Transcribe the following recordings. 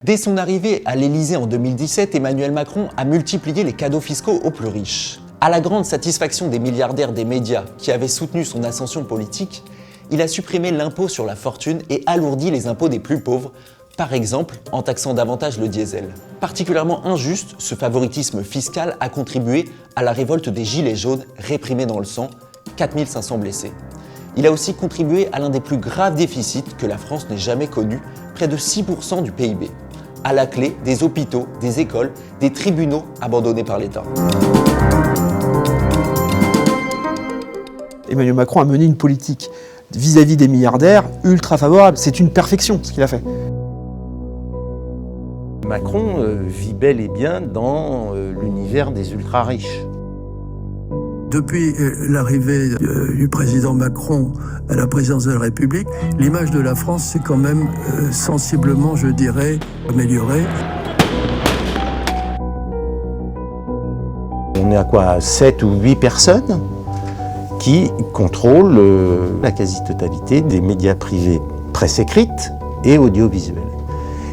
Dès son arrivée à l'Élysée en 2017, Emmanuel Macron a multiplié les cadeaux fiscaux aux plus riches. À la grande satisfaction des milliardaires des médias qui avaient soutenu son ascension politique, il a supprimé l'impôt sur la fortune et alourdi les impôts des plus pauvres, par exemple en taxant davantage le diesel. Particulièrement injuste, ce favoritisme fiscal a contribué à la révolte des Gilets jaunes réprimés dans le sang, 4500 blessés. Il a aussi contribué à l'un des plus graves déficits que la France n'ait jamais connu, près de 6% du PIB. À la clé, des hôpitaux, des écoles, des tribunaux abandonnés par l'État. Emmanuel Macron a mené une politique vis-à-vis des milliardaires ultra favorable. C'est une perfection ce qu'il a fait. Macron vit bel et bien dans l'univers des ultra-riches. Depuis l'arrivée du président Macron à la présidence de la République, l'image de la France s'est quand même sensiblement, je dirais, améliorée. On est à quoi, 7 ou 8 personnes qui contrôlent la quasi-totalité des médias privés, presse écrite et audiovisuelle.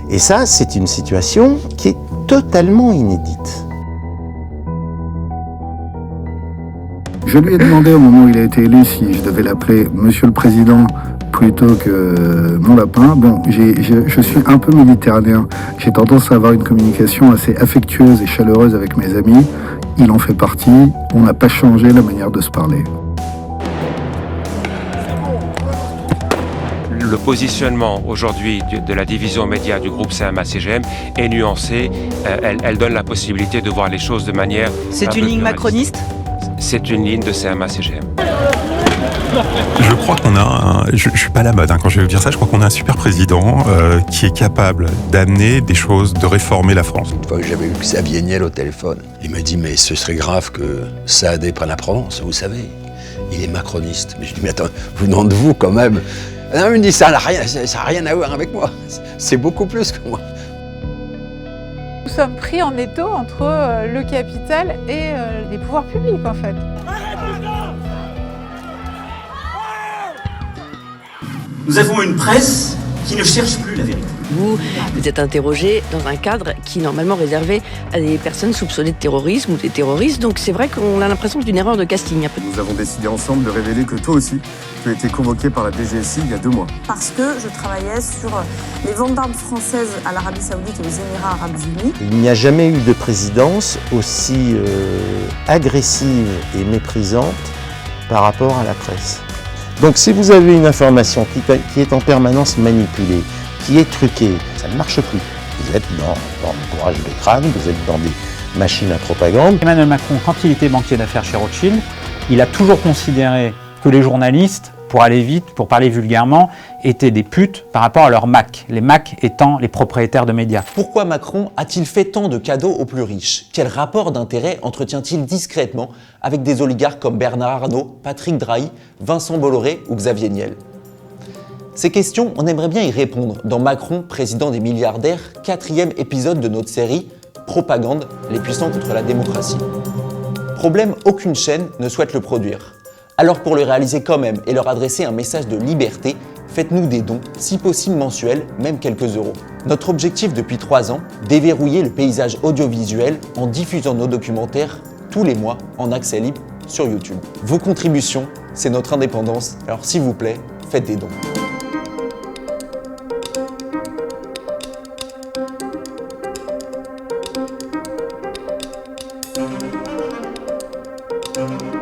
Et ça, c'est une situation qui est totalement inédite. Je lui ai demandé au moment où il a été élu si je devais l'appeler Monsieur le Président plutôt que mon lapin. Bon, je suis un peu méditerranéen. J'ai tendance à avoir une communication assez affectueuse et chaleureuse avec mes amis. Il en fait partie. On n'a pas changé la manière de se parler. Le positionnement aujourd'hui de la division média du groupe CMA-CGM est nuancé. Elle donne la possibilité de voir les choses de manière... C'est une ligne macroniste ? C'est une ligne de CMA-CGM. Je crois qu'on a je suis pas à la mode quand je vais dire ça, je crois qu'on a un super président qui est capable d'amener des choses, de réformer la France. Une fois que j'avais eu Xavier Niel au téléphone, il m'a dit mais ce serait grave que Saadé prenne la Provence, vous savez, il est macroniste. Mais je lui dis mais attends, vous demandez de vous quand même. Non, il me dit ça n'a rien à voir avec moi, c'est beaucoup plus que moi. Nous sommes pris en étau entre le capital et les pouvoirs publics en fait. Nous avons une presse qui ne cherche plus la vérité. Vous êtes interrogé dans un cadre qui est normalement réservé à des personnes soupçonnées de terrorisme ou des terroristes, donc c'est vrai qu'on a l'impression d'une erreur de casting un peu. Nous avons décidé ensemble de révéler que toi aussi, tu as été convoqué par la DGSI il y a 2 mois. Parce que je travaillais sur les ventes d'armes françaises à l'Arabie Saoudite et aux Émirats Arabes Unis. Il n'y a jamais eu de présidence aussi agressive et méprisante par rapport à la presse. Donc si vous avez une information qui est en permanence manipulée, qui est truquée, ça ne marche plus. Vous êtes dans le bourrage de crâne, vous êtes dans des machines à propagande. Emmanuel Macron, quand il était banquier d'affaires chez Rothschild, il a toujours considéré que les journalistes, pour aller vite, pour parler vulgairement, étaient des putes par rapport à leurs Mac, les Mac étant les propriétaires de médias. Pourquoi Macron a-t-il fait tant de cadeaux aux plus riches? Quel rapport d'intérêt entretient-il discrètement avec des oligarques comme Bernard Arnault, Patrick Drahi, Vincent Bolloré ou Xavier Niel? Ces questions, on aimerait bien y répondre dans Macron, président des milliardaires, 4e épisode de notre série Propagande, les puissants contre la démocratie. Problème, aucune chaîne ne souhaite le produire. Alors pour le réaliser quand même et leur adresser un message de liberté, faites-nous des dons, si possible mensuels, même quelques euros. Notre objectif depuis 3 ans, déverrouiller le paysage audiovisuel en diffusant nos documentaires tous les mois en accès libre sur YouTube. Vos contributions, c'est notre indépendance, alors s'il vous plaît, faites des dons. Thank you.